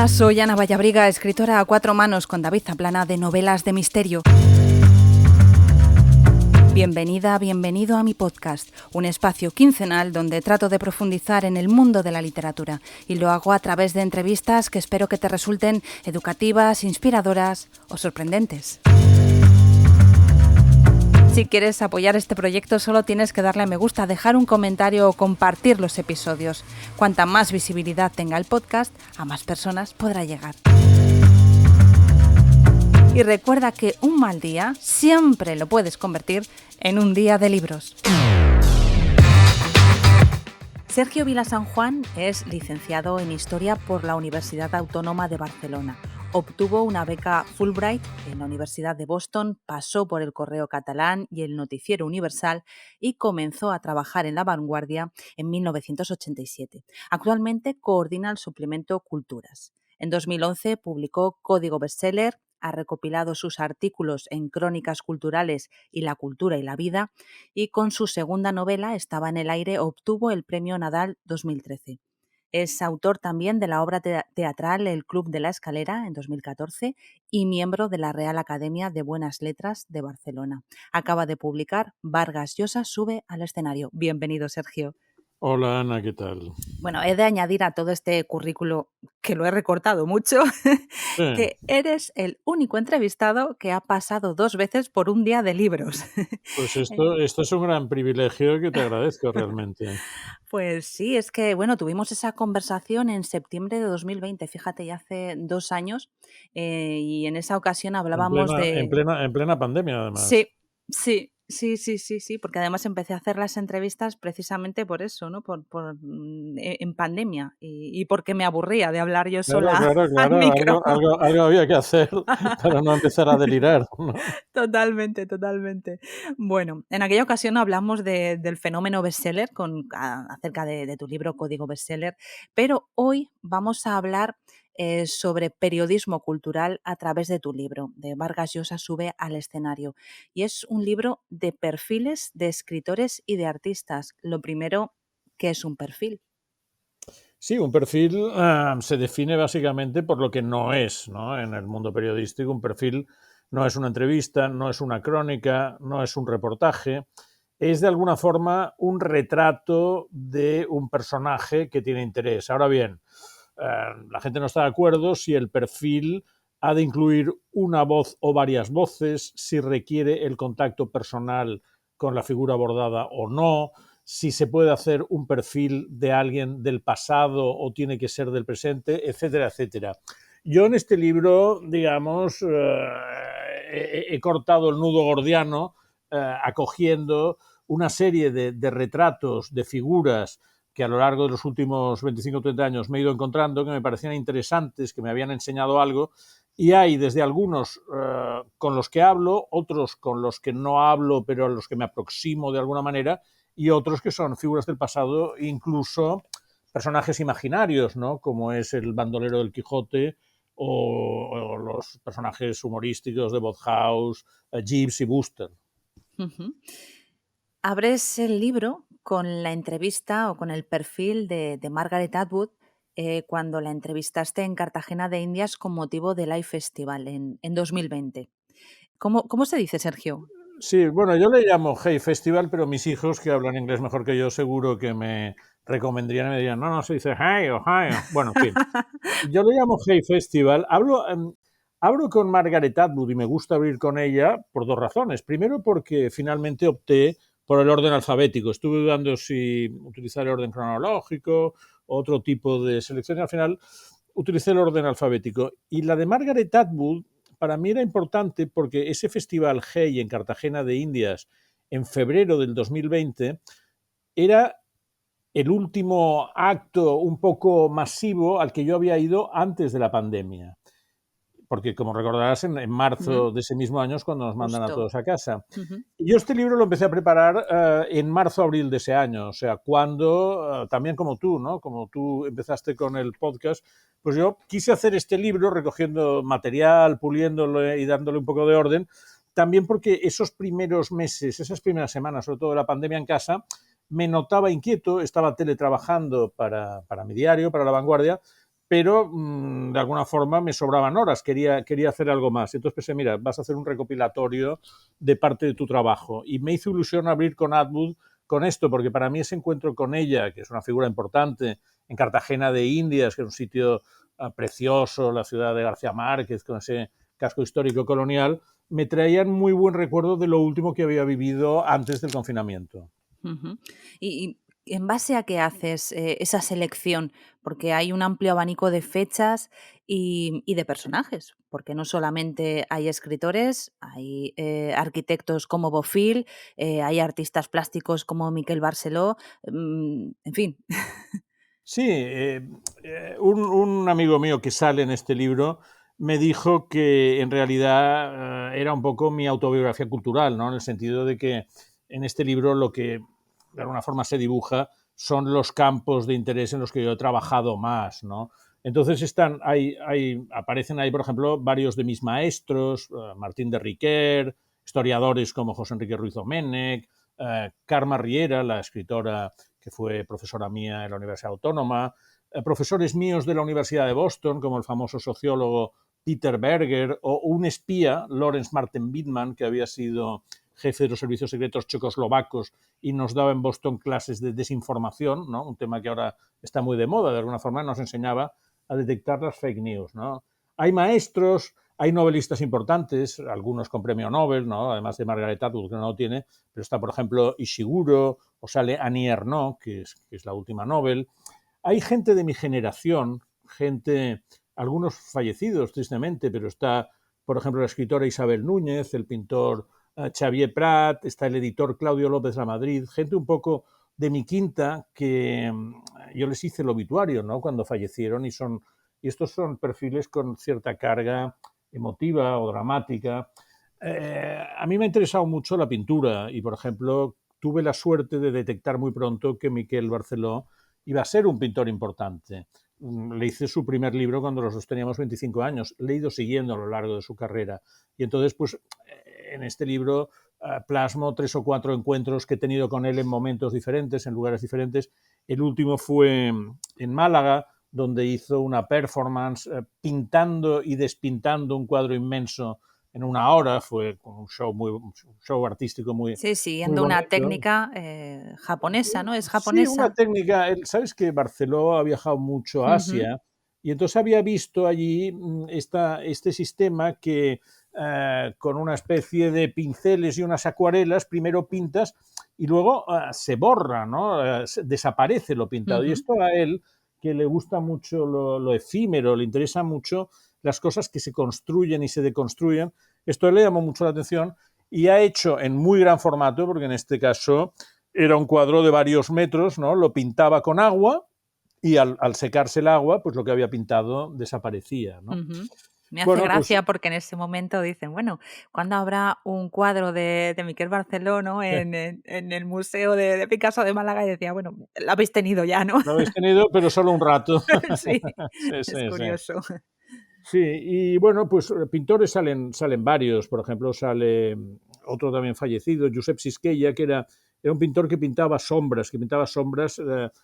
Hola, soy Ana Vallabriga, escritora a cuatro manos con David Zaplana de novelas de misterio. Bienvenida, bienvenido a mi podcast, un espacio quincenal donde trato de profundizar en el mundo de la literatura y lo hago a través de entrevistas que espero que te resulten educativas, inspiradoras o sorprendentes. Si quieres apoyar este proyecto solo tienes que darle a me gusta, dejar un comentario o compartir los episodios. Cuanta más visibilidad tenga el podcast, a más personas podrá llegar. Y recuerda que un mal día siempre lo puedes convertir en un día de libros. Sergio Vila San Juan es licenciado en Historia por la Universidad Autónoma de Barcelona. Obtuvo una beca Fulbright en la Universidad de Boston, pasó por el Correo Catalán y el Noticiero Universal y comenzó a trabajar en La Vanguardia en 1987. Actualmente coordina el suplemento Culturas. En 2011 publicó Código Bestseller, ha recopilado sus artículos en Crónicas Culturales y La Cultura y la Vida, y con su segunda novela, Estaba en el aire, obtuvo el Premio Nadal 2013. Es autor también de la obra teatral El Club de la Escalera en 2014 y miembro de la Real Academia de Buenas Letras de Barcelona. Acaba de publicar Vargas Llosa sube al escenario. Bienvenido, Sergio. Hola, Ana, ¿qué tal? Bueno, he de añadir a todo este currículo, que lo he recortado mucho, que eres el único entrevistado que ha pasado 2 veces por un día de libros. Pues esto es un gran privilegio que te agradezco realmente. Pues sí, es que, bueno, tuvimos esa conversación en septiembre de 2020, fíjate, ya hace 2 años, y en esa ocasión hablábamos de... En plena pandemia, además. Sí, sí, porque además empecé a hacer las entrevistas precisamente por eso, ¿no? En pandemia y porque me aburría de hablar yo sola al Claro. micro. Algo había que hacer para no empezar a delirar, ¿no? Totalmente. Bueno, en aquella ocasión hablamos del fenómeno bestseller acerca de tu libro Código Bestseller, pero hoy vamos a hablar sobre periodismo cultural a través de tu libro, de Vargas Llosa sube al escenario. Y es un libro de perfiles de escritores y de artistas. Lo primero, ¿qué es un perfil? Sí, un perfil se define básicamente por lo que no es, ¿no? En el mundo periodístico, un perfil no es una entrevista, no es una crónica, no es un reportaje, es de alguna forma un retrato de un personaje que tiene interés. Ahora bien, la gente no está de acuerdo si el perfil ha de incluir una voz o varias voces, si requiere el contacto personal con la figura abordada o no, si se puede hacer un perfil de alguien del pasado o tiene que ser del presente, etcétera, etcétera. Yo en este libro, digamos, he cortado el nudo gordiano acogiendo una serie de retratos, de figuras que a lo largo de los últimos 25 o 30 años me he ido encontrando, que me parecían interesantes, que me habían enseñado algo, y hay desde algunos con los que hablo, otros con los que no hablo, pero a los que me aproximo de alguna manera, y otros que son figuras del pasado, incluso personajes imaginarios, ¿no? Como es el bandolero del Quijote o los personajes humorísticos de Bothaus, Jeeves y Wooster. Uh-huh. Abres el libro con la entrevista o con el perfil de Margaret Atwood cuando la entrevistaste en Cartagena de Indias con motivo del Life Festival en 2020. ¿Cómo se dice, Sergio? Sí, bueno, yo le llamo Hey Festival, pero mis hijos, que hablan inglés mejor que yo, seguro que me recomendarían y me dirían, no, se dice Hey o Hi. Bueno, en fin. Yo le llamo Hey Festival. Hablo con Margaret Atwood y me gusta abrir con ella por 2 razones. Primero, porque finalmente opté por el orden alfabético. Estuve dudando si utilizar el orden cronológico, otro tipo de selección, y al final utilicé el orden alfabético. Y la de Margaret Atwood para mí era importante porque ese festival Hey en Cartagena de Indias en febrero del 2020 era el último acto un poco masivo al que yo había ido antes de la pandemia. Porque, como recordarás, en marzo de ese mismo año es cuando nos mandan a todos a casa. Y yo este libro lo empecé a preparar en marzo-abril de ese año, o sea, cuando, también como tú, ¿no? Como tú empezaste con el podcast, pues yo quise hacer este libro recogiendo material, puliéndolo y dándole un poco de orden, también porque esos primeros meses, esas primeras semanas, sobre todo de la pandemia en casa, me notaba inquieto, estaba teletrabajando para mi diario, para La Vanguardia, pero de alguna forma me sobraban horas, quería hacer algo más. Entonces pensé, mira, vas a hacer un recopilatorio de parte de tu trabajo. Y me hizo ilusión abrir con Atwood con esto, porque para mí ese encuentro con ella, que es una figura importante, en Cartagena de Indias, que es un sitio precioso, la ciudad de García Márquez, con ese casco histórico colonial, me traían muy buen recuerdo de lo último que había vivido antes del confinamiento. Ujú. Y en base a qué haces, esa selección? Porque hay un amplio abanico de fechas y de personajes, porque no solamente hay escritores, hay, arquitectos como Bofill, hay artistas plásticos como Miquel Barceló, en fin. Sí, un amigo mío que sale en este libro me dijo que en realidad era un poco mi autobiografía cultural, ¿no? En el sentido de que en este libro lo que de alguna forma se dibuja son los campos de interés en los que yo he trabajado más, ¿no? Entonces aparecen ahí, por ejemplo, varios de mis maestros, Martín de Riquer, historiadores como José Enrique Ruiz Domènech, Carme Riera, la escritora que fue profesora mía en la Universidad Autónoma, profesores míos de la Universidad de Boston, como el famoso sociólogo Peter Berger, o un espía, Lawrence Martin Bittman, que había sido jefe de los servicios secretos checoslovacos y nos daba en Boston clases de desinformación, ¿no? Un tema que ahora está muy de moda, de alguna forma nos enseñaba a detectar las fake news, ¿no? Hay maestros, hay novelistas importantes, algunos con premio Nobel, ¿no? Además de Margaret Atwood, que no lo tiene, pero está, por ejemplo, Ishiguro, o sale Annie Ernaux, que es la última Nobel. Hay gente de mi generación, algunos fallecidos, tristemente, pero está, por ejemplo, la escritora Isabel Núñez, el pintor Xavier Prat, está el editor Claudio López Lamadrid, gente un poco de mi quinta que yo les hice el obituario, ¿no? Cuando fallecieron y estos son perfiles con cierta carga emotiva o dramática. A mí me ha interesado mucho la pintura y, por ejemplo, tuve la suerte de detectar muy pronto que Miquel Barceló iba a ser un pintor importante. Le hice su primer libro cuando los dos teníamos 25 años. Le he ido siguiendo a lo largo de su carrera. Y entonces, pues, en este libro plasmo 3 o 4 encuentros que he tenido con él en momentos diferentes, en lugares diferentes. El último fue en Málaga, donde hizo una performance pintando y despintando un cuadro inmenso en una hora. Fue un show artístico muy, Sí, muy siguiendo una bonito. técnica, japonesa, ¿no? ¿Es Sí, una japonesa? técnica. Sabes que Barceló ha viajado mucho a Ujú, Asia y entonces había visto allí este sistema que con una especie de pinceles y unas acuarelas primero pintas y luego se borra, ¿no? Desaparece lo pintado. Y ujú. esto a él, que le gusta mucho lo efímero, le interesa mucho las cosas que se construyen y se deconstruyen, esto le llamó mucho la atención y ha hecho en muy gran formato, porque en este caso era un cuadro de varios metros, ¿no? Lo pintaba con agua y al secarse el agua, pues lo que había pintado desaparecía, ¿no? Ujú. Me hace Bueno, pues gracia porque en ese momento dicen, bueno, ¿cuándo habrá un cuadro de Miquel Barceló, ¿no? En el Museo de Picasso de Málaga? Y decía, bueno, lo habéis tenido ya, ¿no? lo habéis tenido, pero solo un rato. Sí, Sí, es sí, sí. curioso. Sí, y bueno, pues pintores salen varios. Por ejemplo, sale otro también fallecido, Josep Sisquella, que era un pintor que pintaba sombras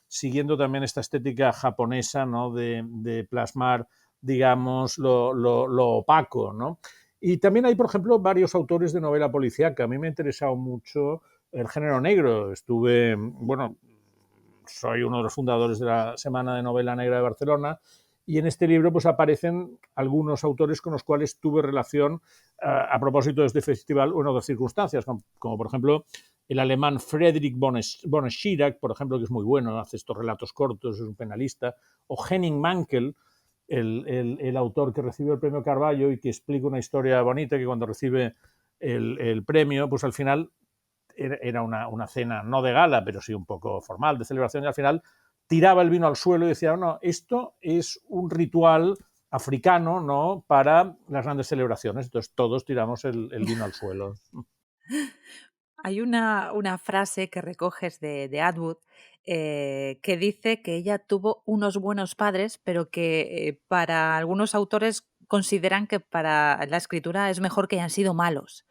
siguiendo también esta estética japonesa, ¿no? De plasmar, digamos, lo opaco, ¿no? Y también hay, por ejemplo, varios autores de novela policíaca. A mí me ha interesado mucho el género negro. Bueno, soy uno de los fundadores de la Semana de Novela Negra de Barcelona y en este libro pues aparecen algunos autores con los cuales tuve relación a propósito de este festival o en otras circunstancias, como por ejemplo el alemán Friedrich von Schirach, por ejemplo, que es muy bueno, hace estos relatos cortos, es un penalista, o Henning Mankell, el autor que recibió el premio Carballo y que explica una historia bonita que cuando recibe el premio, pues al final era una cena no de gala, pero sí un poco formal, de celebración, y al final tiraba el vino al suelo y decía, no, esto es un ritual africano, ¿no? Para las grandes celebraciones. Entonces todos tiramos el vino al suelo. Hay una frase que recoges de Atwood, que dice que ella tuvo unos buenos padres, pero que, para algunos autores consideran que para la escritura es mejor que hayan sido malos.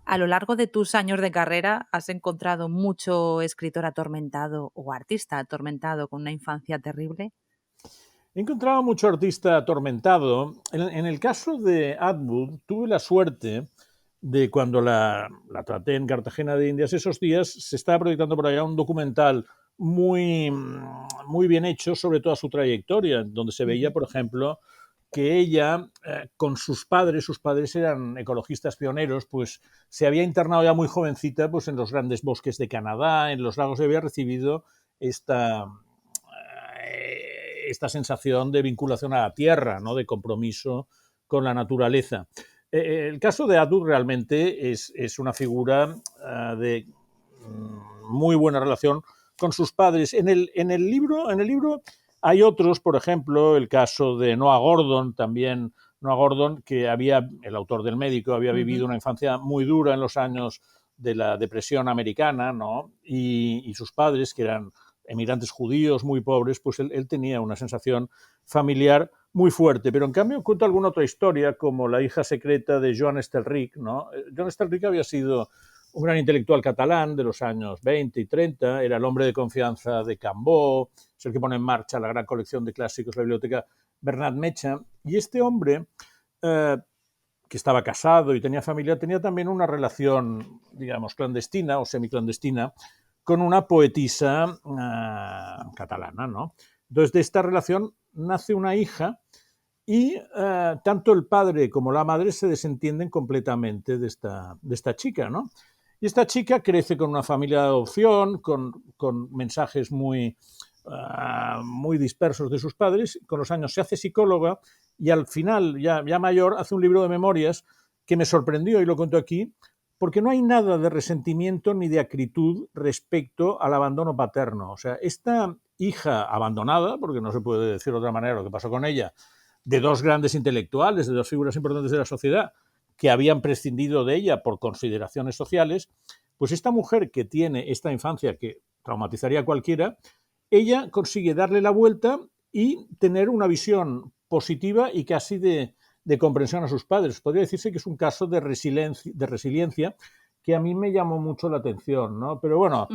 A lo largo de tus años de carrera, ¿has encontrado mucho escritor atormentado o artista atormentado con una infancia terrible? He encontrado mucho artista atormentado. En el caso de Atwood, tuve la suerte de cuando la traté en Cartagena de Indias esos días, se estaba proyectando por allá un documental muy bien hecho sobre toda su trayectoria, donde se veía, por ejemplo, que ella, con sus padres eran ecologistas pioneros, pues se había internado ya muy jovencita pues, en los grandes bosques de Canadá, en los lagos, y había recibido esta, esta sensación de vinculación a la tierra, ¿no? De compromiso con la naturaleza. El caso de Atwood realmente es una figura de muy buena relación con sus padres. En el libro hay otros, por ejemplo, el caso de Noah Gordon, también Noah Gordon, que el autor del Médico, había vivido una infancia muy dura en los años de la depresión americana, ¿no? Y sus padres, que eran emigrantes judíos muy pobres, pues él tenía una sensación familiar muy fuerte. Pero en cambio cuenta alguna otra historia, como La hija secreta de Joan Estelrich, ¿no? Joan Estelrich había sido un gran intelectual catalán de los años 20 y 30, era el hombre de confianza de Cambó, es el que pone en marcha la gran colección de clásicos, la biblioteca Bernat Mecha, y este hombre, que estaba casado y tenía familia, tenía también una relación, digamos, clandestina o semiclandestina con una poetisa catalana, ¿no? Entonces, de esta relación nace una hija y tanto el padre como la madre se desentienden completamente de esta chica, ¿no? Y esta chica crece con una familia de adopción, con mensajes muy dispersos de sus padres. Con los años se hace psicóloga y al final, ya mayor, hace un libro de memorias que me sorprendió y lo cuento aquí, porque no hay nada de resentimiento ni de acritud respecto al abandono paterno. O sea, esta hija abandonada, porque no se puede decir de otra manera lo que pasó con ella, de dos grandes intelectuales, de dos figuras importantes de la sociedad, que habían prescindido de ella por consideraciones sociales, pues esta mujer que tiene esta infancia que traumatizaría a cualquiera, ella consigue darle la vuelta y tener una visión positiva y casi de comprensión a sus padres. Podría decirse que es un caso de resiliencia que a mí me llamó mucho la atención, ¿no? Pero bueno,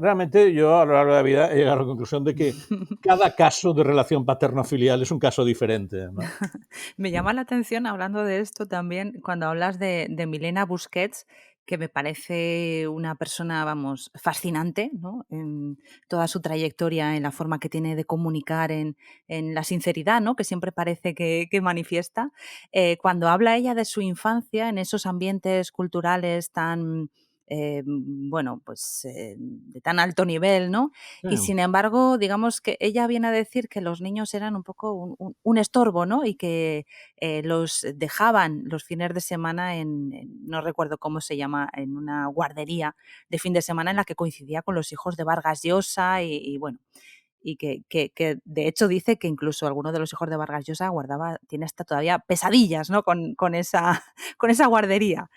realmente yo a lo largo de la vida he llegado a la conclusión de que cada caso de relación paterno-filial es un caso diferente, ¿no? Me llama la atención, hablando de esto también, cuando hablas de Milena Busquets, que me parece una persona, vamos, fascinante, ¿no? En toda su trayectoria, en la forma que tiene de comunicar, en la sinceridad, ¿no? Que siempre parece que manifiesta. Cuando habla ella de su infancia en esos ambientes culturales tan, bueno, pues de tan alto nivel, ¿no? Sí. Y sin embargo, digamos que ella viene a decir que los niños eran un poco un estorbo, ¿no? Y que los dejaban los fines de semana no recuerdo cómo se llama, en una guardería de fin de semana en la que coincidía con los hijos de Vargas Llosa y bueno, y que de hecho dice que incluso alguno de los hijos de Vargas Llosa tiene hasta todavía pesadillas, ¿no? Con esa, con esa guardería.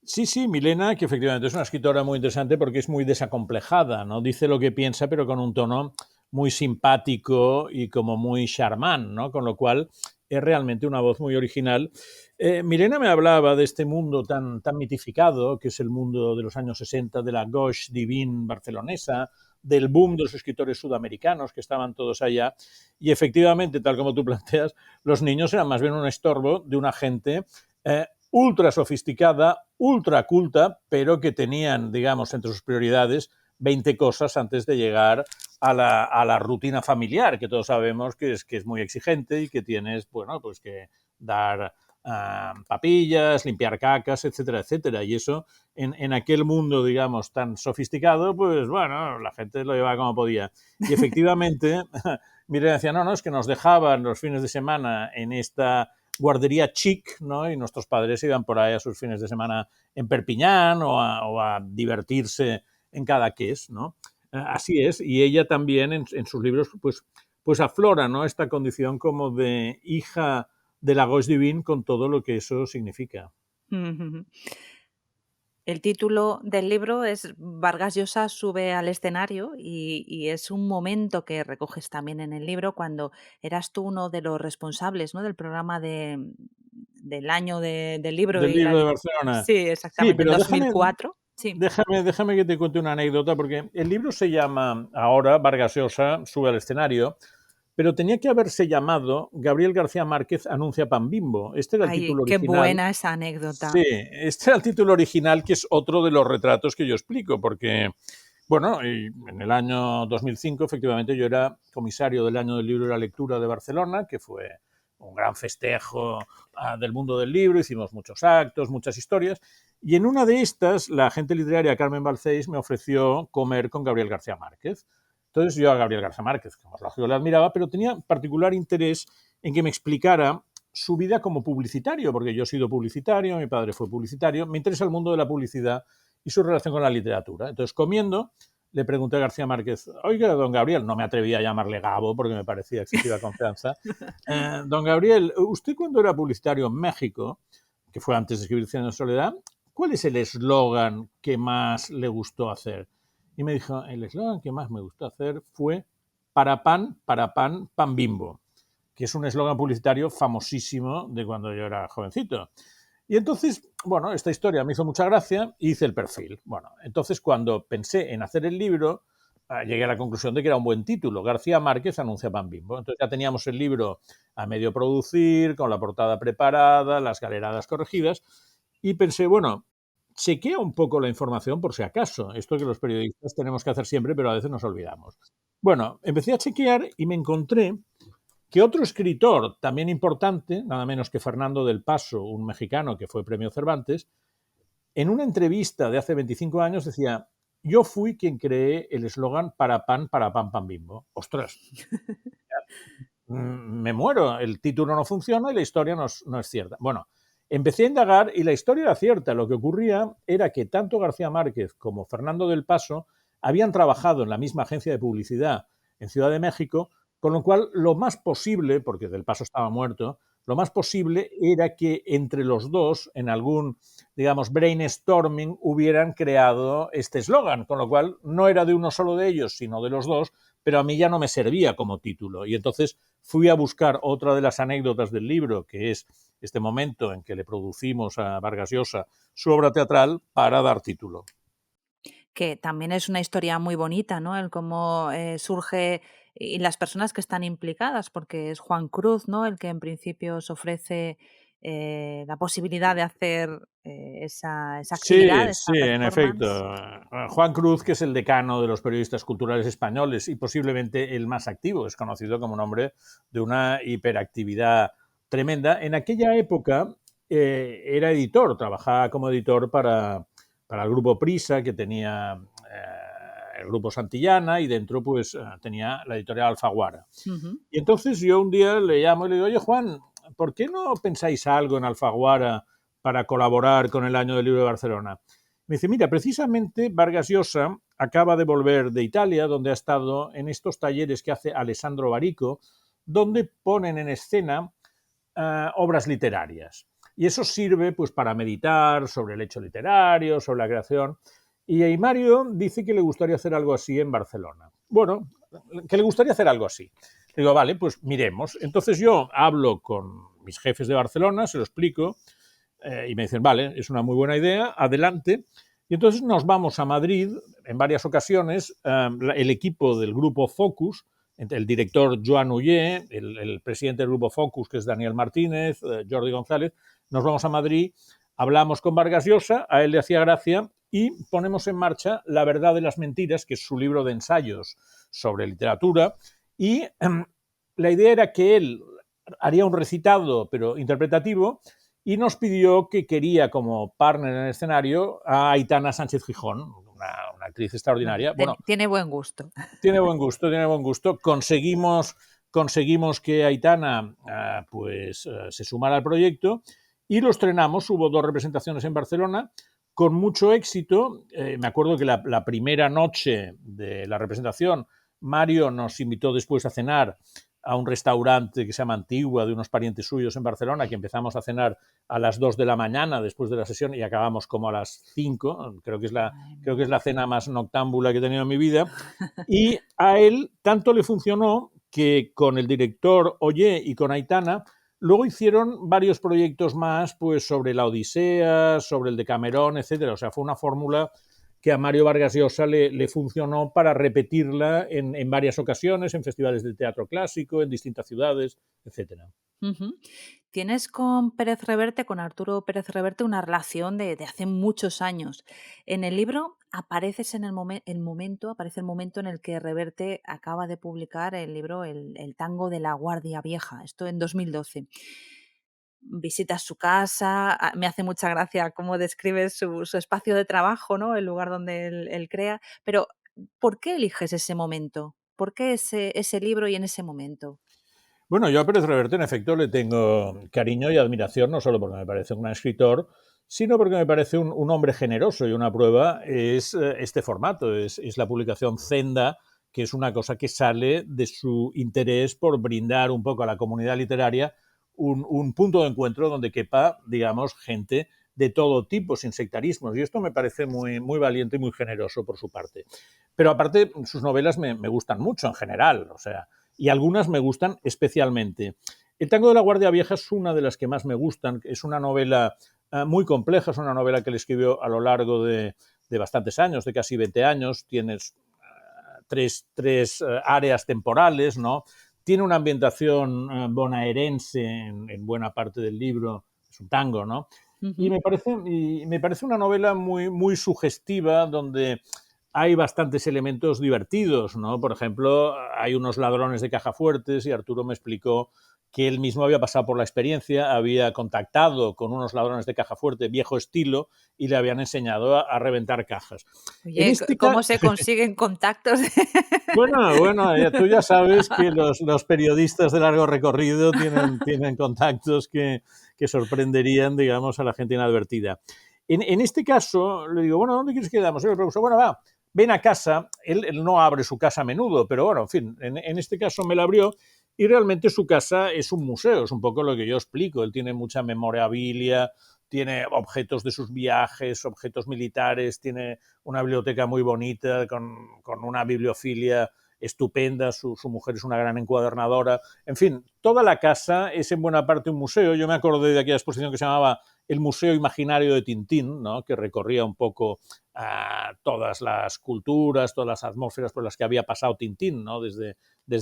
Sí, sí, Milena, que efectivamente es una escritora muy interesante porque es muy desacomplejada, ¿no? Dice lo que piensa, pero con un tono muy simpático y como muy charmant, ¿no? Con lo cual es realmente una voz muy original. Milena me hablaba de este mundo tan mitificado, que es el mundo de los años 60, de la gauche divine barcelonesa, del boom de los escritores sudamericanos que estaban todos allá. Y efectivamente, tal como tú planteas, los niños eran más bien un estorbo de una gente ultra sofisticada, ultra culta, pero que tenían, digamos, entre sus prioridades 20 cosas antes de llegar a la rutina familiar, que todos sabemos que es muy exigente y que tienes, bueno, pues que dar papillas, limpiar cacas, etcétera, etcétera. Y eso, en aquel mundo, digamos, tan sofisticado, pues bueno, la gente lo llevaba como podía. Y efectivamente, Mireia decía, no, es que nos dejaban los fines de semana en esta guardería chic, ¿no? Y nuestros padres iban por ahí a sus fines de semana en Perpiñán o a divertirse en Cadaqués, ¿no? Así es, y ella también en sus libros pues aflora, ¿no? Esta condición como de hija de la gauche divine con todo lo que eso significa. El título del libro es Vargas Llosa sube al escenario y es un momento que recoges también en el libro cuando eras tú uno de los responsables, ¿no? Del programa del año del libro Del y libro de Barcelona. sí, Sí, exactamente, en pero 2004. Sí. déjame que te cuente una anécdota, porque el libro se llama ahora Vargas Llosa sube al escenario, pero tenía que haberse llamado Gabriel García Márquez anuncia Pan Bimbo. Este era el Ay, título qué original. buena esa Sí, anécdota. este era el título original, que es otro de los retratos que yo explico, porque, bueno, en el año 2005, efectivamente, yo era comisario del Año del Libro y la Lectura de Barcelona, que fue un gran festejo del mundo del libro, hicimos muchos actos, muchas historias, y en una de estas, la agente literaria Carmen Balcells me ofreció comer con Gabriel García Márquez. Entonces yo a Gabriel García Márquez, como es lógico, le admiraba, pero tenía particular interés en que me explicara su vida como publicitario, porque yo he sido publicitario, mi padre fue publicitario, me interesa el mundo de la publicidad y su relación con la literatura. Entonces, comiendo, le pregunté a García Márquez, oiga, don Gabriel, no me atrevía a llamarle Gabo porque me parecía excesiva confianza, don Gabriel, usted cuando era publicitario en México, que fue antes de escribir Cien años de soledad, ¿cuál es el eslogan que más le gustó hacer? Y me dijo, el eslogan que más me gustó hacer fue para pan, pan bimbo, que es un eslogan publicitario famosísimo de cuando yo era jovencito. Y entonces, bueno, esta historia me hizo mucha gracia y hice el perfil. Bueno, entonces cuando pensé en hacer el libro, llegué a la conclusión de que era un buen título. García Márquez anuncia Pan Bimbo. Entonces ya teníamos el libro a medio producir, con la portada preparada, las galeradas corregidas, y pensé, bueno, chequea un poco la información por si acaso. Esto que los periodistas tenemos que hacer siempre, pero a veces nos olvidamos. Bueno, empecé a chequear y me encontré que otro escritor también importante, nada menos que Fernando del Paso, un mexicano que fue premio Cervantes, en una entrevista de hace 25 años decía, yo fui quien creé el eslogan para pan, pan bimbo. Ostras, me muero, el título no funciona y la historia no es cierta. Bueno, empecé a indagar y la historia era cierta. Lo que ocurría era que tanto García Márquez como Fernando del Paso habían trabajado en la misma agencia de publicidad en Ciudad de México, con lo cual lo más posible, porque Del Paso estaba muerto, lo más posible era que entre los dos, en algún, digamos, brainstorming, hubieran creado este eslogan, con lo cual no era de uno solo de ellos, sino de los dos, pero a mí ya no me servía como título. Y entonces fui a buscar otra de las anécdotas del libro, que es este momento en que le producimos a Vargas Llosa su obra teatral para dar título. Que también es una historia muy bonita, ¿no? El cómo surge y las personas que están implicadas, porque es Juan Cruz, ¿no? El que en principio os ofrece la posibilidad de hacer esa actividad, Sí, esa sí, en performance. efecto. Juan Cruz, que es el decano de los periodistas culturales españoles y posiblemente el más activo, es conocido como un hombre de una hiperactividad tremenda. En aquella época era editor, trabajaba como editor para el grupo Prisa, que tenía el grupo Santillana, y dentro pues tenía la editorial Alfaguara. Ujú. Y entonces yo un día le llamo y le digo, oye Juan, ¿por qué no pensáis algo en Alfaguara para colaborar con el Año del Libro de Barcelona? Me dice, mira, precisamente Vargas Llosa acaba de volver de Italia, donde ha estado en estos talleres que hace Alessandro Barico, donde ponen en escena obras literarias. Y eso sirve pues para meditar sobre el hecho literario, sobre la creación. Y Mario dice que le gustaría hacer algo así en Barcelona. Bueno, que le gustaría hacer algo así. Digo, vale, pues miremos. Entonces yo hablo con mis jefes de Barcelona, se lo explico, y me dicen, vale, es una muy buena idea, adelante. Y entonces nos vamos a Madrid en varias ocasiones, el equipo del grupo Focus, el director Joan Uller, el presidente del grupo Focus, que es Daniel Martínez, Jordi González, nos vamos a Madrid, hablamos con Vargas Llosa, a él le hacía gracia, y ponemos en marcha La verdad de las mentiras, que es su libro de ensayos sobre literatura, y la idea era que él haría un recitado, pero interpretativo, y nos pidió que quería como partner en el escenario a Aitana Sánchez Gijón, una actriz Bueno, extraordinaria. Bueno, tiene buen gusto. tiene buen gusto, tiene buen gusto. Conseguimos que Aitana se sumara al proyecto y lo estrenamos. Hubo 2 representaciones en Barcelona con mucho éxito. Me acuerdo que la primera noche de la representación, Mario nos invitó después a cenar a un restaurante que se llama Antigua, de unos parientes suyos en Barcelona, que empezamos a cenar a las 2 de la mañana después de la sesión y acabamos como a las 5. Creo que es la cena más noctámbula que he tenido en mi vida. Y a él tanto le funcionó que con el director Ollé y con Aitana luego hicieron varios proyectos más pues sobre la Odisea, sobre el Decamerón, etcétera. O sea, fue una fórmula que a Mario Vargas Llosa le funcionó para repetirla en varias ocasiones, en festivales de teatro clásico, en distintas ciudades, etcétera. Ujú. Tienes con Pérez Reverte, con Arturo Pérez Reverte, una relación de hace muchos años. En el libro apareces en aparece el momento en el que Reverte acaba de publicar el libro El tango de la Guardia Vieja, esto en 2012. Visitas su casa, me hace mucha gracia cómo describes su espacio de trabajo, ¿no? El lugar donde él crea. Pero, ¿por qué eliges ese momento? ¿Por qué ese libro y en ese momento? Bueno, yo a Pérez Reverte, en efecto, le tengo cariño y admiración, no solo porque me parece un gran escritor, sino porque me parece un hombre generoso, y una prueba es este formato, es la publicación Zenda, que es una cosa que sale de su interés por brindar un poco a la comunidad literaria un punto de encuentro donde quepa, digamos, gente de todo tipo, sin sectarismos, y esto me parece muy, muy valiente y muy generoso por su parte. Pero aparte, sus novelas me gustan mucho en general, o sea, y algunas me gustan especialmente. El tango de la Guardia Vieja es una de las que más me gustan, es una novela muy compleja, es una novela que le escribió a lo largo de bastantes años, de casi 20 años, tienes tres áreas temporales, ¿no? Tiene una ambientación bonaerense en buena parte del libro, es un tango, ¿no? Y Ujú. me parece una novela muy, muy sugestiva, donde hay bastantes elementos divertidos, ¿no? Por ejemplo, hay unos ladrones de caja fuertes y Arturo me explicó que él mismo había pasado por la experiencia, había contactado con unos ladrones de caja fuerte viejo estilo y le habían enseñado a reventar cajas. En Oye, este ¿cómo caso, se consiguen contactos? bueno, tú ya sabes que los periodistas de largo recorrido tienen contactos que sorprenderían, digamos, a la gente inadvertida. En este caso, le digo, bueno, ¿dónde quieres que quedamos? Y el profesor, bueno, va, ven a casa. Él no abre su casa a menudo, pero bueno, en fin, en este caso me la abrió y realmente su casa es un museo, es un poco lo que yo explico. Él tiene mucha memorabilia, tiene objetos de sus viajes, objetos militares, tiene una biblioteca muy bonita con una bibliofilia estupenda, su mujer es una gran encuadernadora, en fin, toda la casa es en buena parte un museo. Yo me acordé de aquella exposición que se llamaba El Museo Imaginario de Tintín, ¿no? Que recorría un poco todas las culturas, todas las atmósferas por las que había pasado Tintín, ¿no? Desde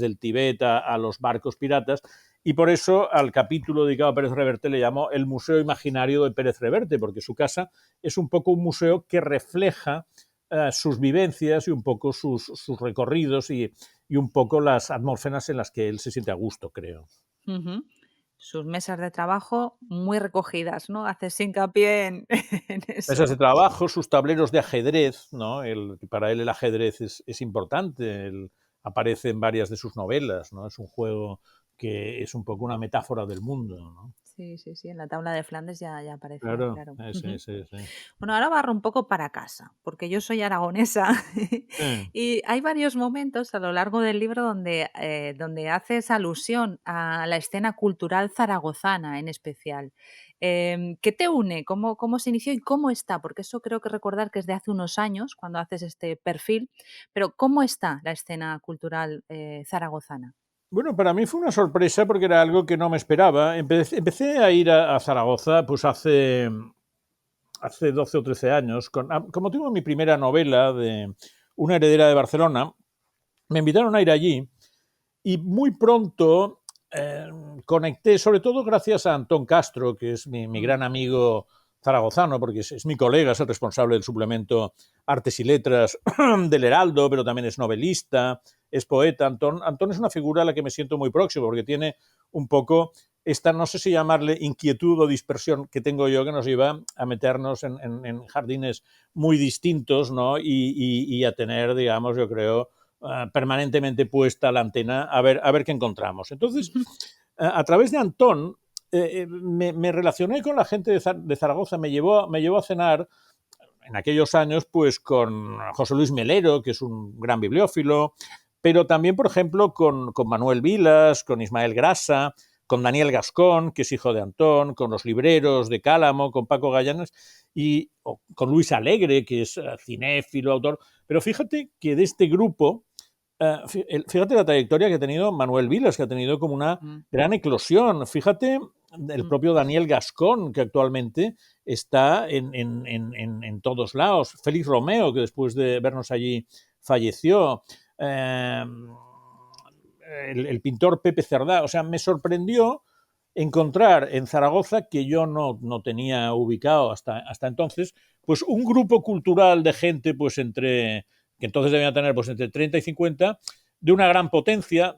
el Tibet a los barcos piratas, y por eso al capítulo dedicado a Pérez Reverte le llamó El Museo Imaginario de Pérez Reverte, porque su casa es un poco un museo que refleja sus vivencias y un poco sus recorridos y un poco las atmósferas en las que él se siente a gusto, creo. Ujú. Sus mesas de trabajo muy recogidas, ¿no? Haces hincapié en en Mesas de eso. trabajo, sus tableros de ajedrez, ¿no? Para él el ajedrez es importante, él aparece en varias de sus novelas, ¿no? Es un juego que es un poco una metáfora del mundo, ¿no? Sí, sí, sí, en la tabla de Flandes ya aparece, Claro, claro. sí, sí, sí. Bueno, ahora barro un poco para casa, porque yo soy aragonesa Sí. y hay varios momentos a lo largo del libro donde haces alusión a la escena cultural zaragozana en especial. ¿Qué te une? ¿Cómo se inició y cómo está? Porque eso creo que recordar que es de hace unos años, cuando haces este perfil, pero ¿cómo está la escena cultural zaragozana? Bueno, para mí fue una sorpresa porque era algo que no me esperaba. Empecé a ir a Zaragoza pues hace 12 o 13 años. Como tuve mi primera novela de Una heredera de Barcelona, me invitaron a ir allí y muy pronto eh, conecté, sobre todo gracias a Antón Castro, que es mi Mm. gran amigo zaragozano, porque es mi colega, es el responsable del suplemento Artes y Letras del Heraldo, pero también es novelista, es poeta. Antón es una figura a la que me siento muy próximo, porque tiene un poco esta, no sé si llamarle inquietud o dispersión que tengo yo, que nos lleva a meternos en jardines muy distintos, ¿no? Y a tener, digamos, yo creo, permanentemente puesta la antena a ver qué encontramos. Entonces, a través de Antón, me relacioné con la gente de Zaragoza, me llevó a cenar en aquellos años pues con José Luis Melero, que es un gran bibliófilo, pero también, por ejemplo, con Manuel Vilas, con Ismael Grasa, con Daniel Gascón, que es hijo de Antón, con los libreros de Cálamo, con Paco Gallanes, y con Luis Alegre, que es cinéfilo, autor. Pero fíjate que de este grupo, fíjate la trayectoria que ha tenido Manuel Vilas, que ha tenido como una Mm. gran eclosión. Fíjate el propio Daniel Gascón, que actualmente está en todos lados, Félix Romeo, que después de vernos allí falleció, el pintor Pepe Cerdá. O sea, me sorprendió encontrar en Zaragoza, que yo no tenía ubicado hasta entonces, pues un grupo cultural de gente, pues que entonces debían tener pues entre 30 y 50, de una gran potencia,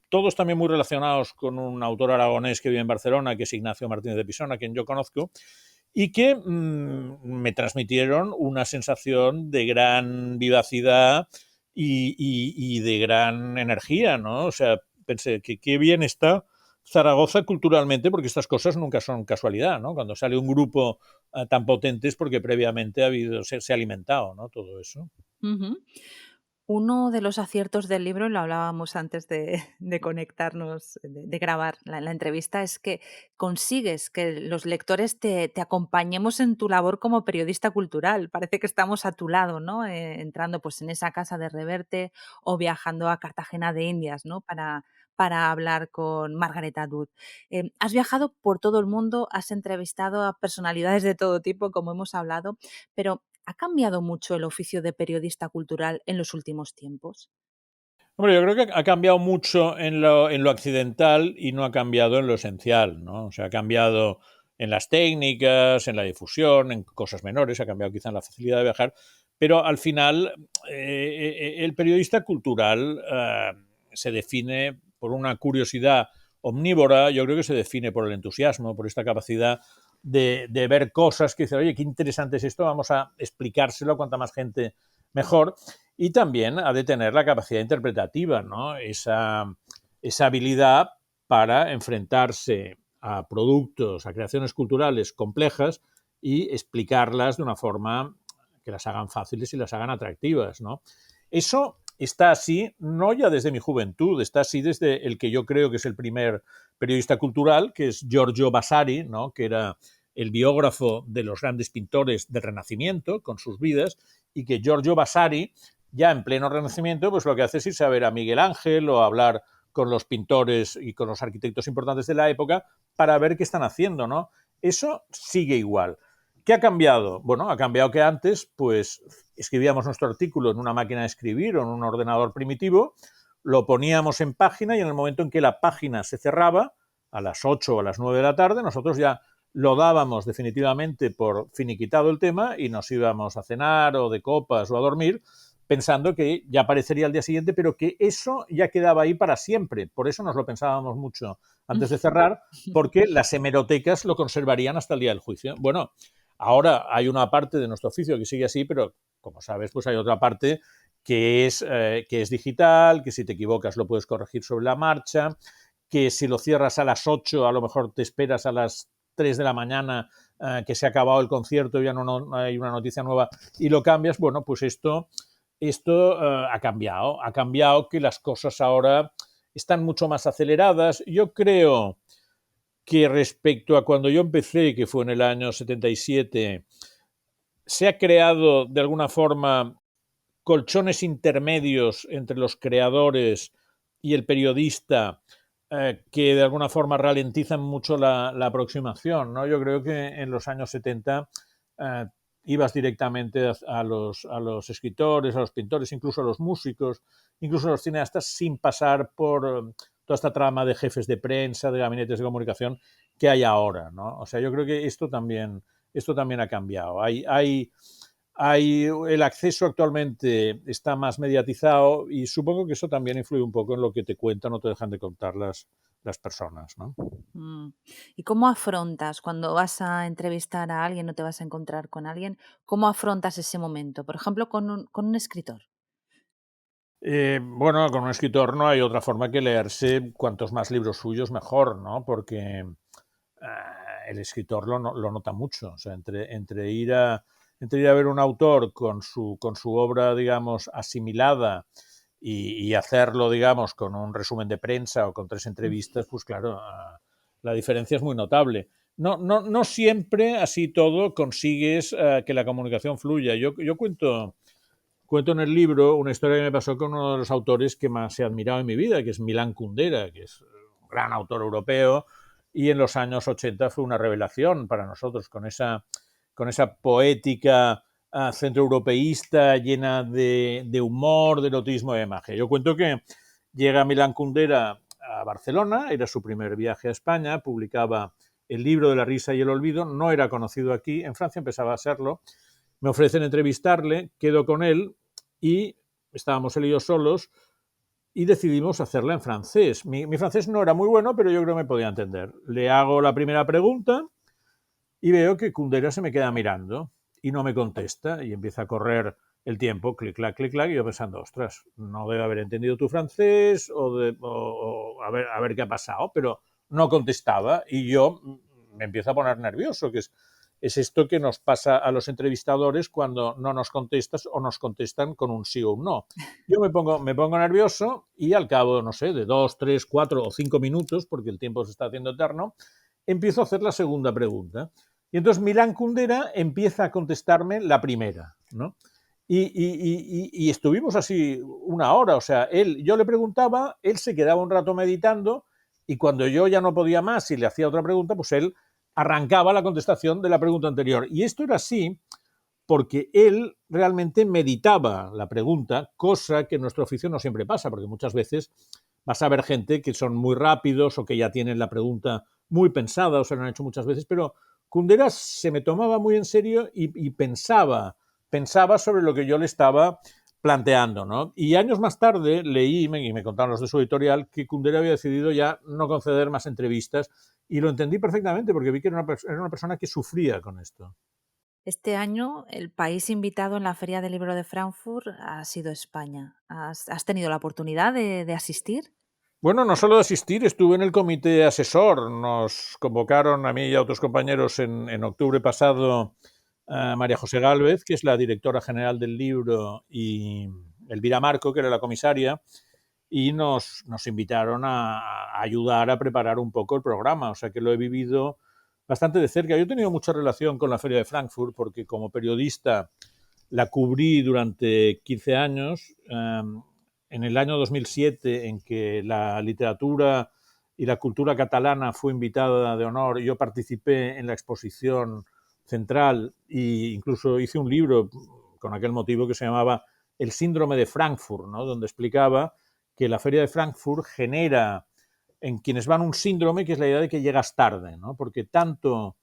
todos también muy relacionados con un autor aragonés que vive en Barcelona, que es Ignacio Martínez de Pisón, a quien yo conozco, y que me transmitieron una sensación de gran vivacidad y de gran energía, ¿no? O sea, pensé que qué bien está Zaragoza culturalmente, porque estas cosas nunca son casualidad, ¿no? Cuando sale un grupo tan potente es porque previamente se ha alimentado, ¿no? Todo eso. Ujú. Uno de los aciertos del libro, lo hablábamos antes de conectarnos, de grabar la entrevista, es que consigues que los lectores te acompañemos en tu labor como periodista cultural. Parece que estamos a tu lado, ¿no? Entrando pues, en esa casa de Reverte o viajando a Cartagena de Indias, ¿no? Para hablar con Margaret Atwood. Has viajado por todo el mundo, has entrevistado a personalidades de todo tipo, como hemos hablado, pero ¿ha cambiado mucho el oficio de periodista cultural en los últimos tiempos? Hombre, yo creo que ha cambiado mucho en lo accidental y no ha cambiado en lo esencial, ¿no? O sea, ha cambiado en las técnicas, en la difusión, en cosas menores, ha cambiado quizá en la facilidad de viajar, pero al final el periodista cultural se define por una curiosidad omnívora, yo creo que se define por el entusiasmo, por esta capacidad de ver cosas que dice, oye, qué interesante es esto, vamos a explicárselo a cuanta más gente mejor. Y también ha de tener la capacidad interpretativa, ¿no? Esa habilidad para enfrentarse a productos, a creaciones culturales complejas y explicarlas de una forma que las hagan fáciles y las hagan atractivas, ¿no? Eso está así, no ya desde mi juventud, está así desde el que yo creo que es el primer periodista cultural, que es Giorgio Vasari, ¿no? Que era el biógrafo de los grandes pintores del Renacimiento, con sus vidas, y que Giorgio Vasari, ya en pleno Renacimiento, pues lo que hace es irse a ver a Miguel Ángel o a hablar con los pintores y con los arquitectos importantes de la época para ver qué están haciendo, ¿no? Eso sigue igual. ¿Qué ha cambiado? Bueno, ha cambiado que antes, pues, escribíamos nuestro artículo en una máquina de escribir o en un ordenador primitivo, lo poníamos en página y en el momento en que la página se cerraba, a las 8 o a las 9 de la tarde, nosotros ya lo dábamos definitivamente por finiquitado el tema y nos íbamos a cenar o de copas o a dormir pensando que ya aparecería al día siguiente, pero que eso ya quedaba ahí para siempre. Por eso nos lo pensábamos mucho antes de cerrar, porque las hemerotecas lo conservarían hasta el día del juicio. Bueno, ahora hay una parte de nuestro oficio que sigue así, pero como sabes, pues hay otra parte que es digital, que si te equivocas lo puedes corregir sobre la marcha, que si lo cierras a las 8 a lo mejor te esperas a las 3 de la mañana que se ha acabado el concierto y ya no hay una noticia nueva y lo cambias. Bueno, pues esto ha cambiado que las cosas ahora están mucho más aceleradas. Yo creo que respecto a cuando yo empecé, que fue en el año 77, se ha creado de alguna forma colchones intermedios entre los creadores y el periodista que de alguna forma ralentizan mucho la aproximación, ¿no? Yo creo que en los años 70 eh, ibas directamente a los escritores, a los pintores, incluso a los músicos, incluso a los cineastas, sin pasar por toda esta trama de jefes de prensa, de gabinetes de comunicación que hay ahora, ¿no? O sea, yo creo que esto también ha cambiado. El acceso actualmente está más mediatizado y supongo que eso también influye un poco en lo que te cuentan o te dejan de contar las personas, ¿no? Mm. ¿Y cómo afrontas cuando vas a entrevistar a alguien o te vas a encontrar con alguien? ¿Cómo afrontas ese momento? Por ejemplo, con un escritor. Bueno, con un escritor no hay otra forma que leerse cuantos más libros suyos mejor, ¿no? Porque el escritor lo nota mucho. O sea, entre ir a ver un autor con su obra, digamos, asimilada y hacerlo, digamos, con un resumen de prensa o con 3 entrevistas, pues claro, la diferencia es muy notable. No siempre, así todo, consigues que la comunicación fluya. Yo cuento en el libro una historia que me pasó con uno de los autores que más he admirado en mi vida, que es Milan Kundera, que es un gran autor europeo, y en los años 80 fue una revelación para nosotros con esa poética centroeuropeísta llena de humor, de erotismo y de magia. Yo cuento que llega Milan Kundera a Barcelona, era su primer viaje a España, publicaba el libro de la risa y el olvido, no era conocido aquí, en Francia empezaba a serlo, me ofrecen entrevistarle, quedo con él y estábamos él y yo solos y decidimos hacerla en francés. Mi francés no era muy bueno, pero yo creo que me podía entender. Le hago la primera pregunta y veo que Kundera se me queda mirando y no me contesta y empieza a correr el tiempo, clic, clac, y yo pensando, ostras, no debe haber entendido tu francés o a ver qué ha pasado, pero no contestaba y yo me empiezo a poner nervioso, que es esto que nos pasa a los entrevistadores cuando no nos contestas o nos contestan con un sí o un no. Yo me pongo nervioso y al cabo, no sé, de 2, 3, 4 o 5 minutos, porque el tiempo se está haciendo eterno, empiezo a hacer la segunda pregunta. Y entonces Milan Kundera empieza a contestarme la primera, ¿no? Y estuvimos así una hora, o sea, yo le preguntaba, él se quedaba un rato meditando y cuando yo ya no podía más y le hacía otra pregunta, pues él arrancaba la contestación de la pregunta anterior. Y esto era así porque él realmente meditaba la pregunta, cosa que en nuestro oficio no siempre pasa, porque muchas veces vas a ver gente que son muy rápidos o que ya tienen la pregunta muy pensada o se lo han hecho muchas veces, pero Kundera se me tomaba muy en serio y pensaba sobre lo que yo le estaba planteando, ¿no? Y años más tarde leí, y me contaron los de su editorial, que Kundera había decidido ya no conceder más entrevistas y lo entendí perfectamente porque vi que era una persona que sufría con esto. Este año el país invitado en la Feria del Libro de Frankfurt ha sido España. ¿Has tenido la oportunidad de asistir? Bueno, no solo de asistir, estuve en el comité asesor. Nos convocaron a mí y a otros compañeros en octubre pasado a María José Gálvez, que es la directora general del libro, y Elvira Marco, que era la comisaria, y nos invitaron a ayudar a preparar un poco el programa. O sea que lo he vivido bastante de cerca. Yo he tenido mucha relación con la Feria de Frankfurt porque como periodista la cubrí durante 15 años. En el año 2007, en que la literatura y la cultura catalana fue invitada de honor, yo participé en la exposición central e incluso hice un libro con aquel motivo que se llamaba El síndrome de Frankfurt, ¿no? Donde explicaba que la Feria de Frankfurt genera en quienes van un síndrome que es la idea de que llegas tarde, ¿no? Porque tanto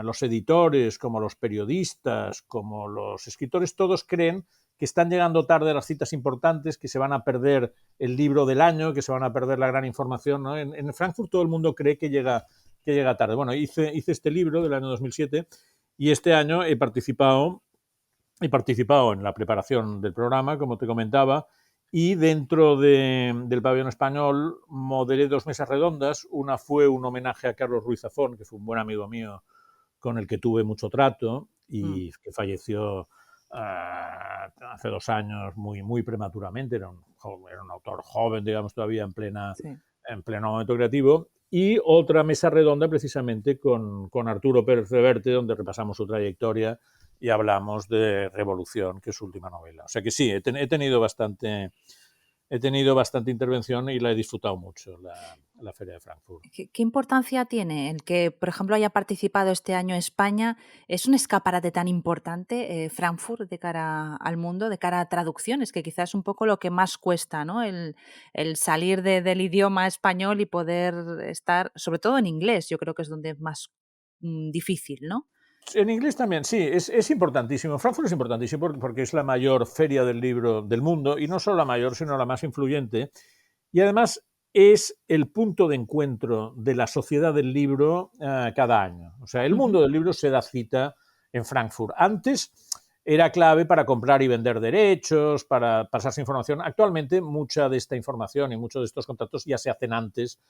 los editores, como los periodistas, como los escritores, todos creen que están llegando tarde a las citas importantes, que se van a perder el libro del año, que se van a perder la gran información, ¿no? En Frankfurt todo el mundo cree que llega tarde. Bueno, hice este libro del año 2007 y este año he participado en la preparación del programa, como te comentaba, y dentro del pabellón español moderé 2 mesas redondas. Una fue un homenaje a Carlos Ruiz Zafón, que fue un buen amigo mío con el que tuve mucho trato Mm. y que falleció hace 2 años muy prematuramente. Era un autor joven, digamos, todavía Sí. en pleno momento creativo. Y otra mesa redonda precisamente con Arturo Pérez Reverte, donde repasamos su trayectoria y hablamos de Revolución, que es su última novela. O sea que sí, he tenido bastante intervención y la he disfrutado mucho, la Feria de Frankfurt. ¿Qué importancia tiene el que, por ejemplo, haya participado este año España? ¿Es un escaparate tan importante, Frankfurt, de cara al mundo, de cara a traducciones, que quizás es un poco lo que más cuesta, ¿no? El salir del idioma español y poder estar, sobre todo en inglés, yo creo que es donde es más difícil, ¿no? En inglés también, sí, es importantísimo. Frankfurt es importantísimo porque es la mayor feria del libro del mundo y no solo la mayor, sino la más influyente. Y además es el punto de encuentro de la sociedad del libro cada año. O sea, el Ujú. mundo del libro se da cita en Frankfurt. Antes era clave para comprar y vender derechos, para pasarse información. Actualmente mucha de esta información y muchos de estos contactos ya se hacen antes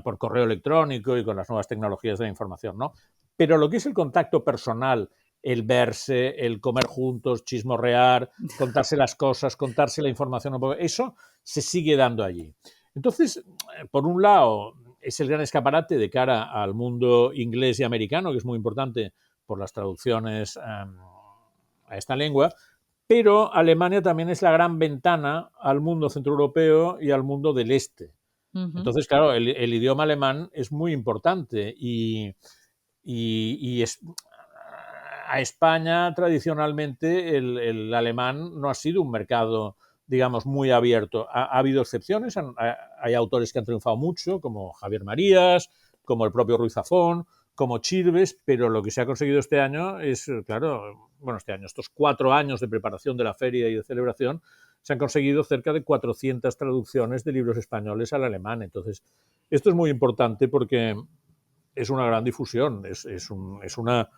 por correo electrónico y con las nuevas tecnologías de la información, ¿no? Pero lo que es el contacto personal, el verse, el comer juntos, chismorrear, contarse las cosas, contarse la información un poco, eso se sigue dando allí. Entonces, por un lado, es el gran escaparate de cara al mundo inglés y americano, que es muy importante por las traducciones a esta lengua, pero Alemania también es la gran ventana al mundo centroeuropeo y al mundo del este. Ujú. Entonces, claro, el idioma alemán es muy importante y es, a España tradicionalmente el alemán no ha sido un mercado, digamos, muy abierto. Ha habido excepciones, hay autores que han triunfado mucho, como Javier Marías, como el propio Ruiz Zafón, como Chirves, pero lo que se ha conseguido este año es, claro, bueno, este año, estos 4 años de preparación de la feria y de celebración, se han conseguido cerca de 400 traducciones de libros españoles al alemán. Entonces, esto es muy importante porque es una gran difusión, es una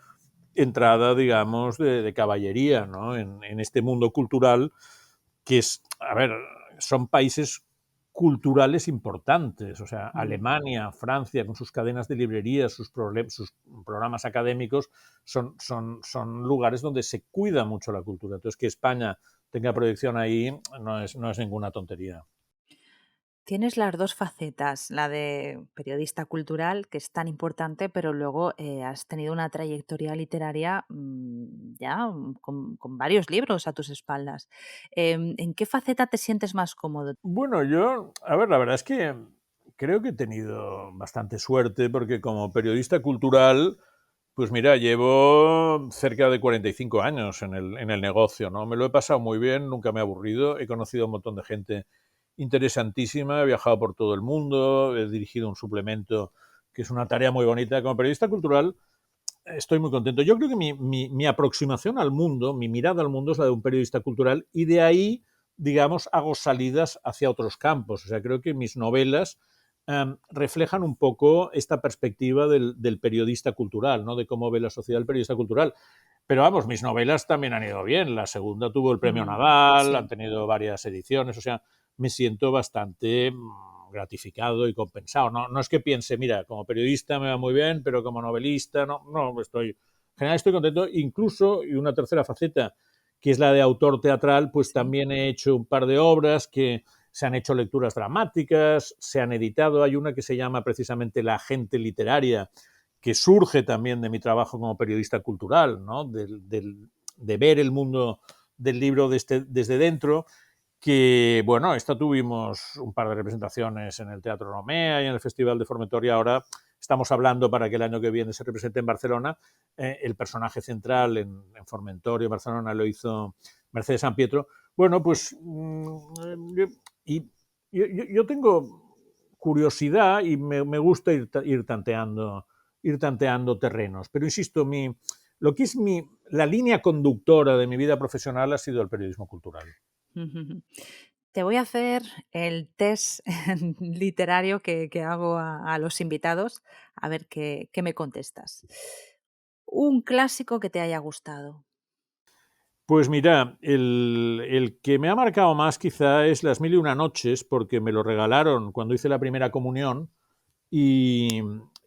entrada, digamos, de caballería, ¿no? En este mundo cultural que es, a ver, son países culturales importantes, o sea, Mm. Alemania, Francia, con sus cadenas de librerías, sus programas académicos, son lugares donde se cuida mucho la cultura. Entonces, que España tenga proyección ahí no es ninguna tontería. Tienes las 2 facetas, la de periodista cultural, que es tan importante, pero luego, has tenido una trayectoria literaria, ya, con varios libros a tus espaldas. ¿En qué faceta te sientes más cómodo? Bueno, yo, a ver, la verdad es que creo que he tenido bastante suerte porque como periodista cultural, pues mira, llevo cerca de 45 años en el negocio, ¿no? Me lo he pasado muy bien, nunca me he aburrido, he conocido a un montón de gente interesantísima, he viajado por todo el mundo, he dirigido un suplemento que es una tarea muy bonita. Como periodista cultural estoy muy contento. Yo creo que mi aproximación al mundo, mi mirada al mundo es la de un periodista cultural y de ahí, digamos, hago salidas hacia otros campos. O sea, creo que mis novelas reflejan un poco esta perspectiva del periodista cultural, ¿no? De cómo ve la sociedad el periodista cultural. Pero vamos, mis novelas también han ido bien. La segunda tuvo el premio Mm, Nadal, han sí. tenido varias ediciones. O sea, me siento bastante gratificado y compensado. No es que piense, mira, como periodista me va muy bien, pero como novelista, no estoy. En general estoy contento. Incluso, y una tercera faceta, que es la de autor teatral, pues Sí. también he hecho un par de obras que se han hecho lecturas dramáticas, se han editado. Hay una que se llama precisamente La Agente Literaria, que surge también de mi trabajo como periodista cultural, ¿no? De ver el mundo del libro desde dentro, que, bueno, esta tuvimos un par de representaciones en el Teatro Romea y en el Festival de Formentor y ahora estamos hablando para que el año que viene se represente en Barcelona. El personaje central en Formentor y en Barcelona lo hizo Mercedes San Pietro. Bueno, pues y, yo tengo curiosidad y me gusta ir tanteando terrenos, pero insisto, lo que es la línea conductora de mi vida profesional ha sido el periodismo cultural. Ujú. Te voy a hacer el test literario que hago a los invitados, a ver qué me contestas. Un clásico que te haya gustado. Pues mira, el que me ha marcado más quizá es Las Mil y Una Noches, porque me lo regalaron cuando hice la primera comunión y,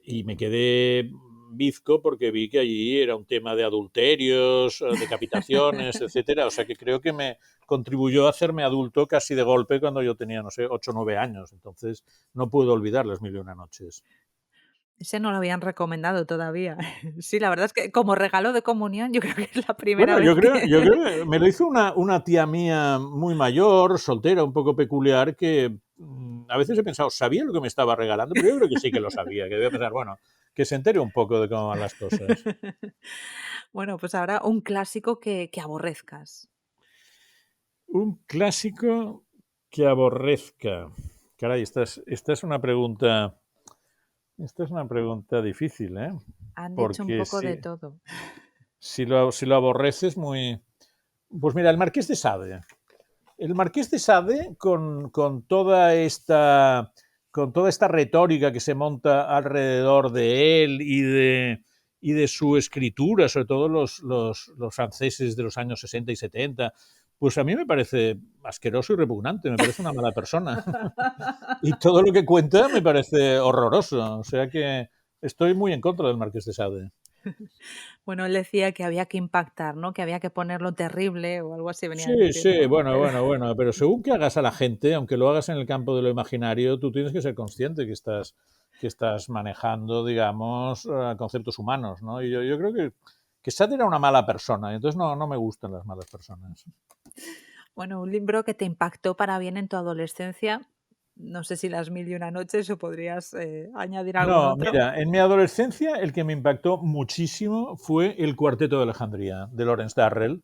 y me quedé bizco porque vi que allí era un tema de adulterios, decapitaciones, etcétera. O sea que creo que me contribuyó a hacerme adulto casi de golpe cuando yo tenía, no sé, 8 o 9 años. Entonces no puedo olvidar Las Mil y Una Noches. Ese no lo habían recomendado todavía. Sí, la verdad es que como regalo de comunión, yo creo que es la primera Bueno, vez yo creo que me lo hizo una tía mía muy mayor, soltera, un poco peculiar, que a veces he pensado, ¿sabía lo que me estaba regalando? Pero yo creo que sí que lo sabía, que debía pensar, bueno, que se entere un poco de cómo van las cosas. Bueno, pues ahora un clásico que aborrezcas. Un clásico que aborrezca. Caray, esta es una pregunta difícil, ¿eh? Han dicho un Porque poco si, de todo. si lo aborreces muy... Pues mira, el Marqués de Sade. El Marqués de Sade, con toda esta retórica que se monta alrededor de él y de su escritura, sobre todo los franceses de los años 60 y 70, pues a mí me parece asqueroso y repugnante, me parece una mala persona. Y todo lo que cuenta me parece horroroso. O sea que estoy muy en contra del Marqués de Sade. Bueno, él decía que había que impactar, ¿no? Que había que ponerlo terrible o algo así venía Sí, sí, diciendo, bueno, pero bueno, bueno, pero según que hagas a la gente, aunque lo hagas en el campo de lo imaginario, tú tienes que ser consciente que estás manejando, digamos, conceptos humanos, ¿no? Y yo creo que Sade era una mala persona, y entonces no me gustan las malas personas. bueno, un libro que te impactó para bien en tu adolescencia. No sé si Las mil y una noches o podrías añadir algún No, otro. mira, en mi adolescencia el que me impactó muchísimo fue El Cuarteto de Alejandría, de Lawrence Darrell,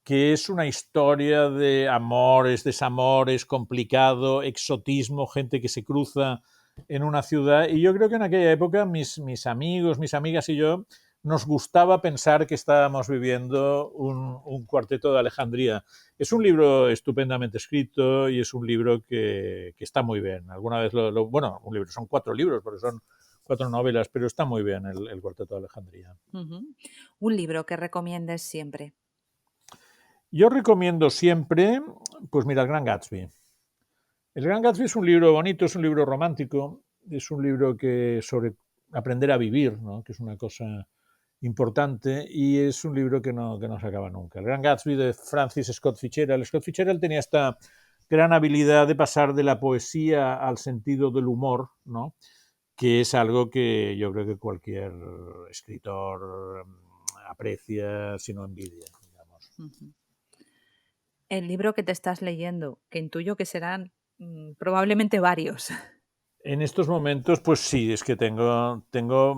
que es una historia de amores, desamores, complicado, exotismo, gente que se cruza en una ciudad. Y yo creo que en aquella época mis amigos, mis amigas y yo nos gustaba pensar que estábamos viviendo un cuarteto de Alejandría. Es un libro estupendamente escrito y es un libro que está muy bien. Alguna vez bueno, un libro, son 4 libros, porque son 4 novelas, pero está muy bien el cuarteto de Alejandría. Ujú. Un libro que recomiendes siempre. Yo recomiendo siempre, pues mira, El Gran Gatsby. El Gran Gatsby es un libro bonito, es un libro romántico, es un libro que sobre aprender a vivir, ¿no? Que es una cosa importante, y es un libro que no se acaba nunca. El Gran Gatsby de Francis Scott Fitzgerald. Scott Fitzgerald tenía esta gran habilidad de pasar de la poesía al sentido del humor, ¿no? Que es algo que yo creo que cualquier escritor aprecia, si no envidia, digamos. Ujú. El libro que te estás leyendo, que intuyo que serán probablemente varios. En estos momentos, pues sí, es que tengo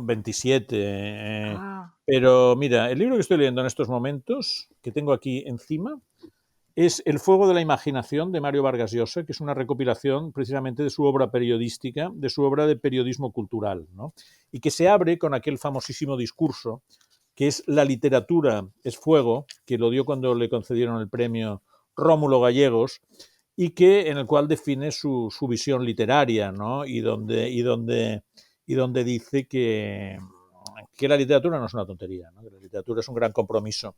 27. Ah, Pero mira, el libro que estoy leyendo en estos momentos, que tengo aquí encima, es El fuego de la imaginación de Mario Vargas Llosa, que es una recopilación precisamente de su obra periodística, de su obra de periodismo cultural, ¿no? Y que se abre con aquel famosísimo discurso que es La literatura es fuego, que lo dio cuando le concedieron el premio Rómulo Gallegos, y que en el cual define su visión literaria, ¿no? Y donde dice que la literatura no es una tontería, ¿no? Que la literatura es un gran compromiso.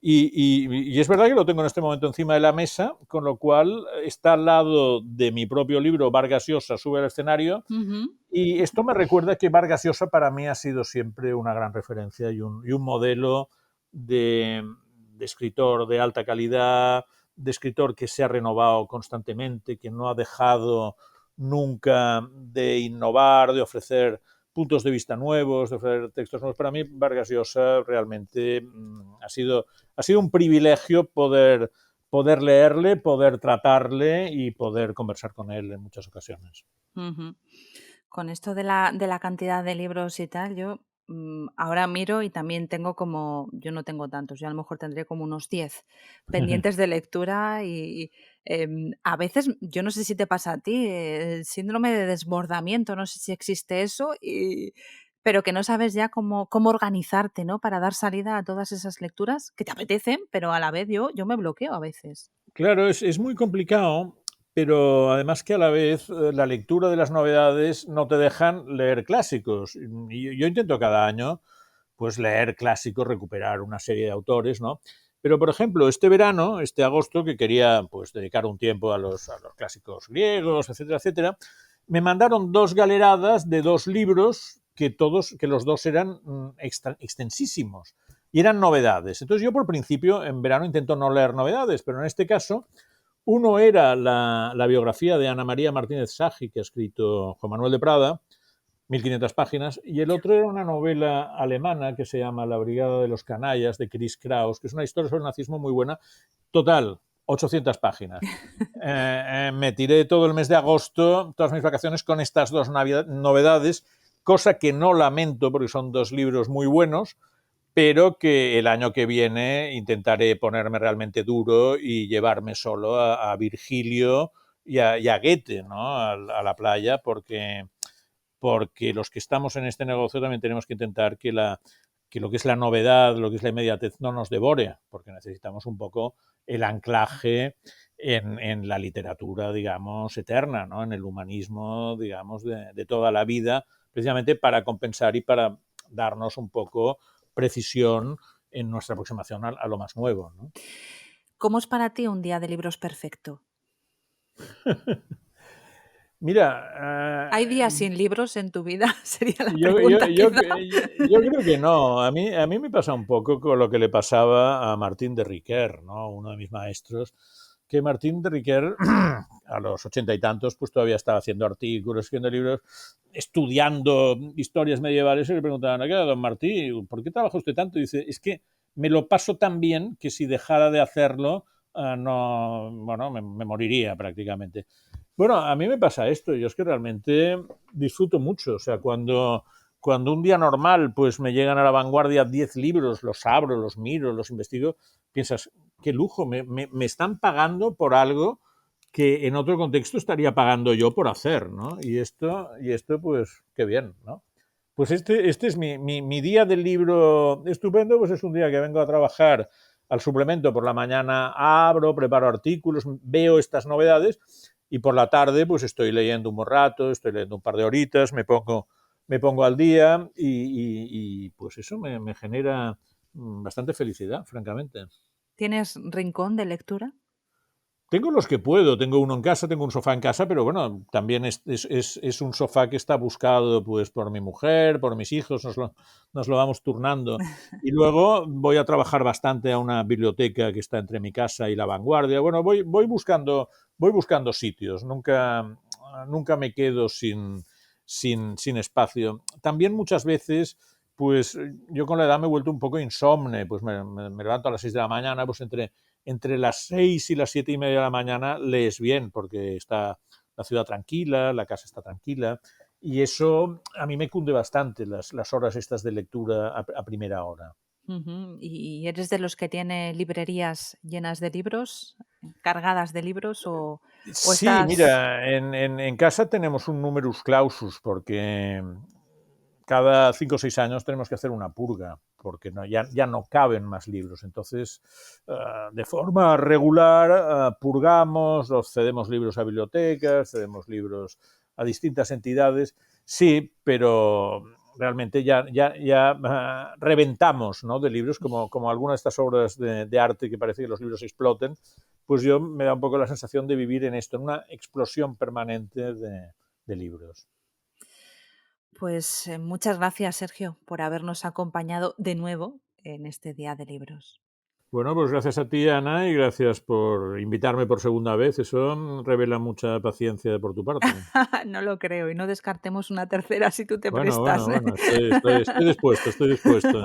Y es verdad que lo tengo en este momento encima de la mesa, con lo cual está al lado de mi propio libro, Vargas Llosa sube al escenario, ujú. y esto me recuerda que Vargas Llosa para mí ha sido siempre una gran referencia y un modelo de escritor de alta calidad, de escritor que se ha renovado constantemente, que no ha dejado nunca de innovar, de ofrecer puntos de vista nuevos, de ofrecer textos nuevos. Para mí, Vargas Llosa realmente ha sido un privilegio poder leerle, poder tratarle y poder conversar con él en muchas ocasiones. Ujú. Con esto de la cantidad de libros y tal, yo ahora miro y también tengo como, yo no tengo tantos, yo a lo mejor tendré como unos 10 pendientes de lectura y a veces, yo no sé si te pasa a ti, el síndrome de desbordamiento, no sé si existe eso, pero que no sabes ya cómo organizarte, ¿no? Para dar salida a todas esas lecturas que te apetecen, pero a la vez yo me bloqueo a veces. Claro, es muy complicado, pero además que a la vez la lectura de las novedades no te dejan leer clásicos. Y yo intento cada año pues leer clásicos, recuperar una serie de autores, ¿no? Pero, por ejemplo, este verano, este agosto, que quería pues dedicar un tiempo a los clásicos griegos, etcétera, etcétera, me mandaron 2 galeradas de 2 libros que los dos eran extensísimos y eran novedades. Entonces yo por principio en verano intento no leer novedades, pero en este caso uno era la biografía de Ana María Martínez Sagi, que ha escrito Juan Manuel de Prada, 1500 páginas, y el otro era una novela alemana que se llama La Brigada de los Canallas, de Chris Kraus, que es una historia sobre el nazismo muy buena. Total, 800 páginas. Me tiré todo el mes de agosto, todas mis vacaciones, con estas 2 novedades, cosa que no lamento porque son 2 libros muy buenos, pero que el año que viene intentaré ponerme realmente duro y llevarme solo a Virgilio y a Goethe, ¿no? A la playa, porque los que estamos en este negocio también tenemos que intentar que lo que es la novedad, lo que es la inmediatez, no nos devore, porque necesitamos un poco el anclaje en la literatura, digamos, eterna, ¿no? En el humanismo, digamos, de toda la vida, precisamente para compensar y para darnos un poco precisión en nuestra aproximación a lo más nuevo, ¿no? ¿Cómo es para ti un día de libros perfecto? Mira, ¿Hay días sin libros en tu vida? Sería la Yo, yo, pregunta, yo, quizá. yo creo que no. A mí me pasa un poco con lo que le pasaba a Martín de Riquer, ¿no? Uno de mis maestros, que Martín de Riquer, a los 80 y tantos, pues todavía estaba haciendo artículos, escribiendo libros, estudiando historias medievales, y le preguntaban, ¿qué, don Martín, por qué trabaja usted tanto? Y dice, es que me lo paso tan bien que si dejara de hacerlo, no, bueno, me moriría prácticamente. Bueno, a mí me pasa esto, yo es que realmente disfruto mucho, o sea, cuando un día normal pues me llegan a La Vanguardia 10 libros, los abro, los miro, los investigo, piensas, qué lujo, me están pagando por algo que en otro contexto estaría pagando yo por hacer, ¿no? Y esto pues, qué bien, ¿no? Pues este es mi día del libro estupendo, pues es un día que vengo a trabajar al suplemento por la mañana, abro, preparo artículos, veo estas novedades y por la tarde pues estoy leyendo un buen rato, estoy leyendo un par de horitas, me pongo al día y pues eso me genera bastante felicidad, francamente. ¿Tienes rincón de lectura? Tengo los que puedo, tengo uno en casa, tengo un sofá en casa, pero bueno, también es un sofá que está buscado pues por mi mujer, por mis hijos, nos lo vamos turnando. Y luego voy a trabajar bastante a una biblioteca que está entre mi casa y La Vanguardia. Bueno, voy buscando sitios, nunca me quedo sin espacio. También muchas veces, pues yo con la edad me he vuelto un poco insomne, pues me levanto a las 6 de la mañana, pues entre las 6 y las 7:30 de la mañana lees bien, porque está la ciudad tranquila, la casa está tranquila, y eso a mí me cunde bastante, las horas estas de lectura a primera hora. Ujú. ¿Y eres de los que tiene librerías llenas de libros, cargadas de libros, o Sí, estás... mira, en casa tenemos un numerus clausus, porque cada 5 o 6 años tenemos que hacer una purga, porque ya no caben más libros. Entonces, de forma regular, purgamos, los cedemos libros a bibliotecas, cedemos libros a distintas entidades, sí, pero realmente ya reventamos, ¿no?, de libros, como algunas de estas obras de arte que parece que los libros exploten, pues yo me da un poco la sensación de vivir en esto, en una explosión permanente de libros. Pues muchas gracias, Sergio, por habernos acompañado de nuevo en este Día de Libros. Bueno, pues gracias a ti, Ana, y gracias por invitarme por segunda vez. Eso revela mucha paciencia por tu parte. No lo creo, y no descartemos una tercera si tú te Bueno, prestas. bueno, bueno, estoy dispuesto, estoy dispuesto.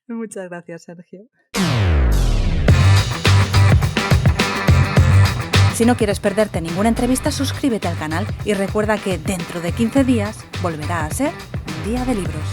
Muchas gracias, Sergio. Si no quieres perderte ninguna entrevista, suscríbete al canal y recuerda que dentro de 15 días volverá a ser un Día de Libros.